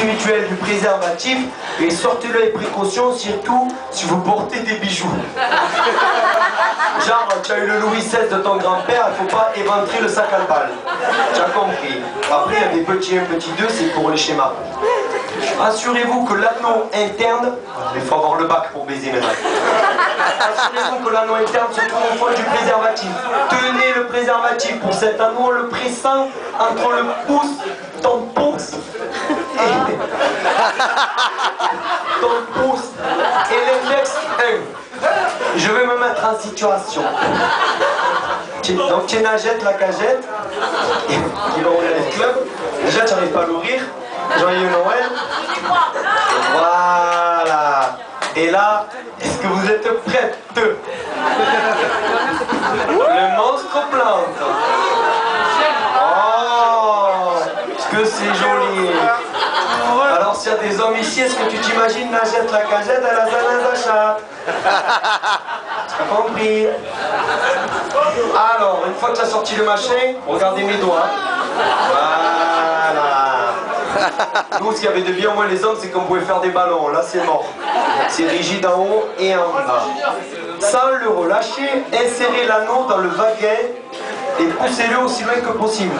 spirituel du préservatif et sortez-le avec précaution, surtout si vous portez des bijoux. Genre, tu as eu le Louis XVI de ton grand-père, il ne faut pas éventrer le sac à balles. Tu as compris. Après, il y a des petits 1, petit 2, c'est pour les schémas. Assurez-vous que l'anneau interne, il faut avoir le bac pour baiser maintenant. Assurez-vous que l'anneau interne se trouve au fond du préservatif. Tenez le préservatif pour cet anneau en le pressant entre le pouce, ton pouce et l'index 1. Je vais me mettre en situation. Donc tu es Nagette, la cagette, qui va ouvrir les clubs. Déjà tu n'arrives pas à l'ouvrir. Joyeux Noël. Voilà. Et là, est-ce que vous êtes prêtes? Le monstre plante. Oh, est-ce que c'est joli? Alors s'il y a des hommes ici, est-ce que tu t'imagines Nagette la cagette à la salle d'achat? Tu as compris? Alors, une fois que tu as sorti le machin, regardez mes doigts. Voilà. Nous, ce qu'il y avait de bien, moi, les hommes, c'est qu'on pouvait faire des ballons. Là, c'est mort. C'est rigide en haut et en bas. Sans le relâcher, insérez l'anneau dans le wagon et poussez-le aussi loin que possible.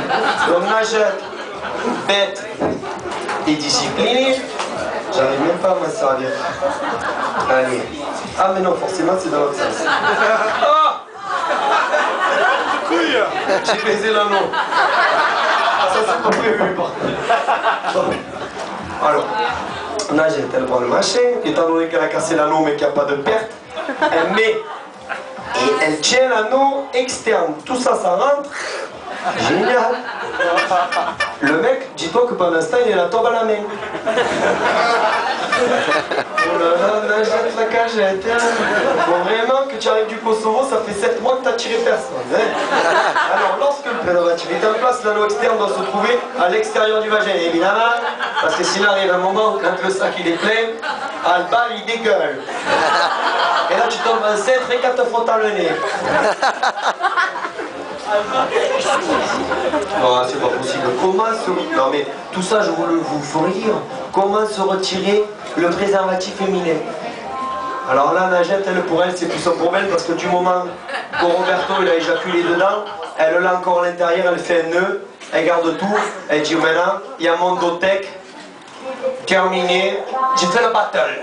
Donc, Nagette, bête et disciplinée. J'arrive même pas à m'en servir. Allez. Ah, mais non, forcément, c'est dans l'autre sens. Ah! J'ai baisé l'anneau. Ah, ça, c'est pas prévu, par contre. Alors, Nagette, elle prend le machin, étant donné qu'elle a cassé l'anneau mais qu'il n'y a pas de perte, elle met et elle tient l'anneau externe. Tout ça, ça rentre. Génial. Le mec, dis-toi que pendant l'instant, il a la tombe à la main. Oh là là, Nagette la cagette. Bon, vraiment que tu arrives du Kosovo, ça fait 7 mois que tu n'as tiré personne. Hein. Alors, lorsque le préservatif est en place, l'anneau externe doit se trouver à l'extérieur du vagin, évidemment, parce que s'il arrive un moment où, quand le sac il est plein, à le bal il dégueule. Et là, tu tombes enceinte, rien qu'à te frottant le nez. Non, c'est pas possible. Comment se... Non mais tout ça, je vous ferai dire. Comment se retirer le préservatif féminin? Alors là, Nagette, elle, pour elle, c'est plus un problème parce que du moment que Roberto il a éjaculé dedans, elle l'a encore à l'intérieur, elle fait un nœud, elle garde tout, elle dit maintenant, il y a mon dotec, terminé, j'ai fait le battle.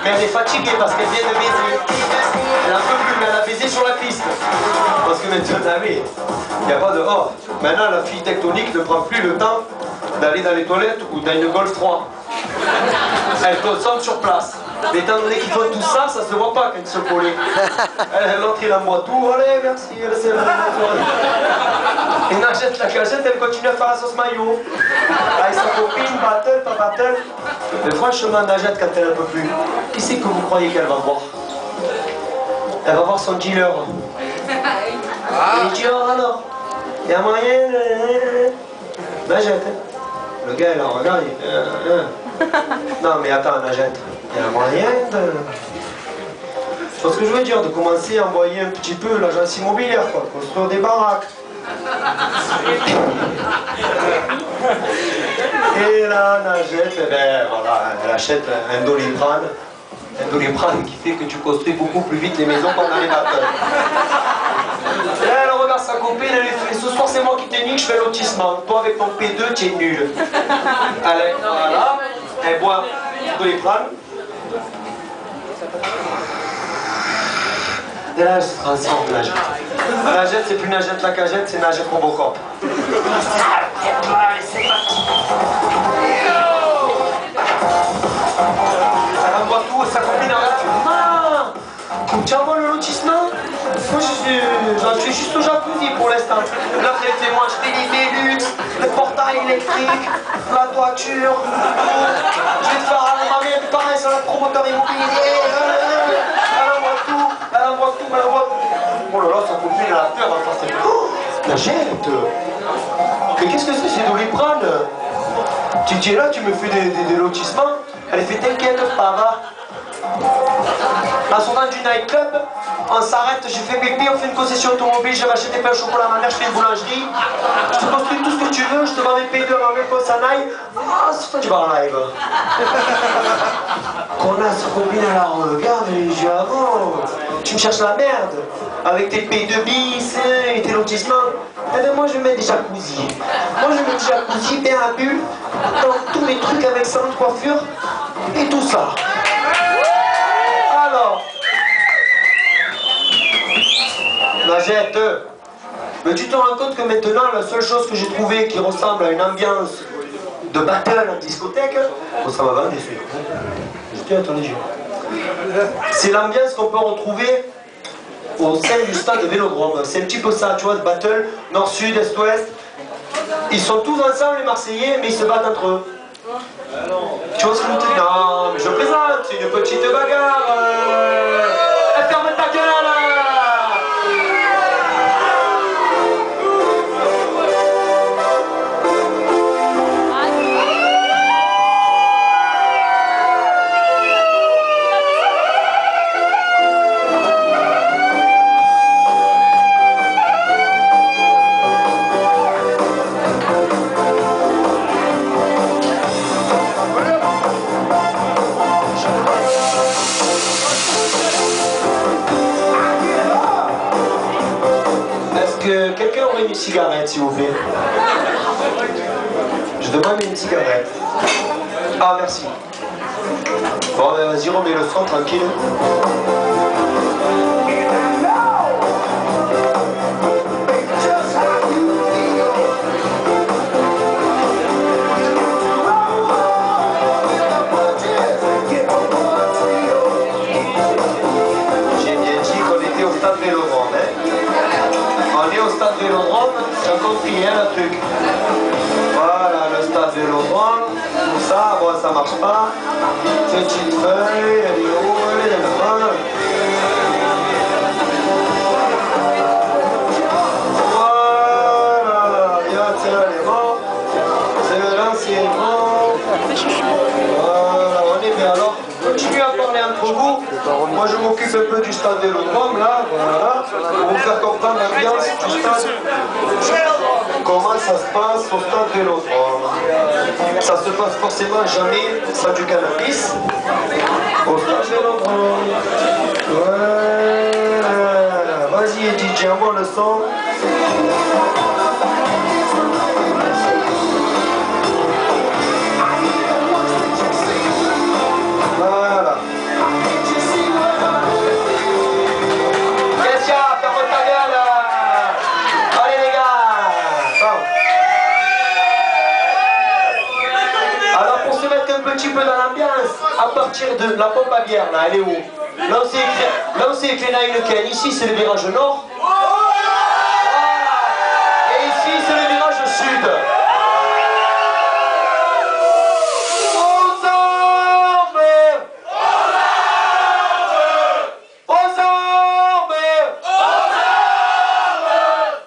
Mais elle est fatiguée parce qu'elle vient de baiser. Elle en peut plus, mais elle a baisé sur la piste. Parce que maintenant, oui, il n'y a pas de... Oh, maintenant la fille tectonique ne prend plus le temps d'aller dans les toilettes ou dans une Golf 3. Elle consomme sur place. Mais étant donné qu'ils font tout ça, ça se voit pas quand ils se collent. L'autre il envoie tout, allez merci, c'est bon. Et Nagette la cagette, elle continue à faire la sauce maillot. Avec sa copine, battle, pas battle. Mais franchement, Nagette, quand elle ne peut plus, qui c'est que vous croyez qu'elle va voir? Elle va voir son dealer. Il dit, oh alors, il y a moyen de... Nagette, le gars, il en regarde, il... Non mais attends, Nagette, il y a moyen de... C'est ce que je veux dire, de commencer à envoyer un petit peu l'agence immobilière, quoi, construire des baraques. Et là, Nagette, eh ben, voilà, elle achète un Doliprane. Un Doliprane qui fait que tu construis beaucoup plus vite les maisons pendant les battles. Et là, elle regarde sa copine, elle lui fait, ce soir c'est moi qui t'ai nique, je fais lotissement. Toi avec ton P2, tu es nul. Allez, voilà, elle boit Doliprane. Et là, elle se transforme, Nagette. Nagette, c'est plus Nagette la cagette, c'est Nagette Robocop. Elle envoie tout et sa copine arrête. Tu envoies le lotissement? Moi, j'en suis juste au jacuzzi pour l'instant. Là, c'est moi, je fais des Velux, le portail électrique, la toiture. Je vais te faire à ma mère, pareil, sur le promoteur immobilier. Elle envoie tout, elle envoie tout, elle envoie tout. Oh là là, sa copine, elle a peur, elle va passer. Oh, Nagette! Mais qu'est-ce que c'est Doliprane? Tu es là, tu me fais des lotissements? Elle fait t'inquiète, pas va. En sortant du nightclub, on s'arrête, j'ai fait pipi, on fait une concession automobile, je m'achète des pains au chocolat à ma mère, je fais une boulangerie. Je te construis tout ce que tu veux, je te vends des P2 avant même qu'on s'en aille. Ah, c'est toi tu vas en live. Connasse, combine à la regarde les yeux avant. Tu me cherches la merde. Avec tes P2 bis et tes lotissements. Eh ben moi je mets des jacuzzi. Moi je mets des jacuzzi bien à bulle, dans tous mes trucs avec salon de coiffure et tout ça. Alors, Magette, mais tu te rends compte que maintenant la seule chose que j'ai trouvée qui ressemble à une ambiance de battle en discothèque, oh, ça m'a vendu celui-là. J'étais attendez, c'est l'ambiance qu'on peut retrouver au sein du stade de Vélodrome. C'est un petit peu ça, tu vois, de battle, nord-sud, est-ouest. Ils sont tous ensemble les Marseillais, mais ils se battent entre eux. Tu vois ce que je te dis? Non, mais je présente, c'est une petite bagarre. Ferme ta gueule là. Quelqu'un aurait une cigarette, s'il vous plaît? Je demande une cigarette. Ah, merci. Bon, ben vas-y, remets le son, tranquille. J'ai bien dit qu'on était au stade Vélodrome, hein? On est au stade Vélodrome, j'ai compris hein, le truc. Voilà le stade Vélodrome, tout ça, bon ça marche pas. Petite feuille, elle est où, elle est là. Voilà, bien tiens les mots, c'est l'ancien mot. Voilà, on est bien alors. Continuez à parler entre vous. Moi je m'occupe un peu du stade Vélodrome là, voilà, pour vous faire comprendre l'ambiance du stade. Comment ça se passe au stade Vélodrome. Ça se passe forcément jamais sans du cannabis. Au stade Vélodrome. Voilà. Vas-y DJ, envoie le son. Voilà. Un petit peu dans l'ambiance, à partir de la pompe à bière, là, elle est où? Là on s'est éclairé à une canne, ici c'est le virage nord. Voilà. Et ici c'est le virage sud.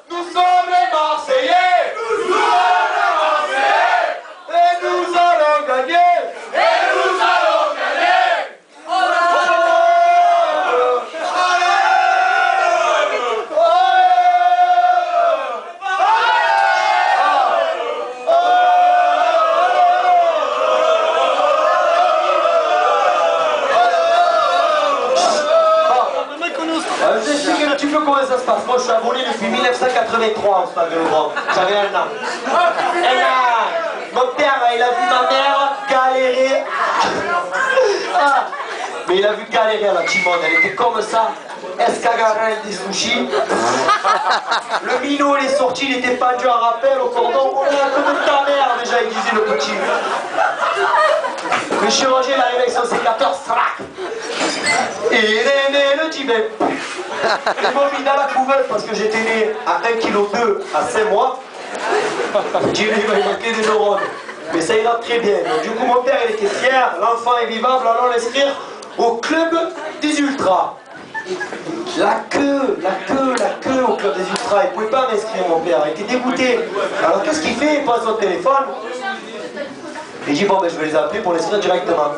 Nous sommes les Marseillais. Et nous allons gagner. Je vous explique un petit peu comment ça se passe. Moi je suis abonné depuis 1983 au stade Vélodrome. J'avais un an. Mon père, il a vu ma mère galérer. Ah, mais il a vu galérer à la Timone. Elle était comme ça. Escagarin des sushis. Le minot il est sorti, il était pendu en rappel au cordon. On est à côté de ta mère déjà, il disait le petit. Le chirurgien il arrive avec son sécateur, strac. Et il est né le Tibet. Ils m'ont mis dans la couveuse parce que j'étais né à 1,2 kg à 5 mois. Dieu il m'a manqué des neurones. Mais ça ira très bien. Donc, du coup mon père il était fier, l'enfant est vivable, allons l'inscrire au club des ultras. La queue au club des ultras. Il ne pouvait pas m'inscrire mon père, il était dégoûté. Alors qu'est-ce qu'il fait? Il prend son téléphone. Et il dit bon ben je vais les appeler pour l'inscrire directement.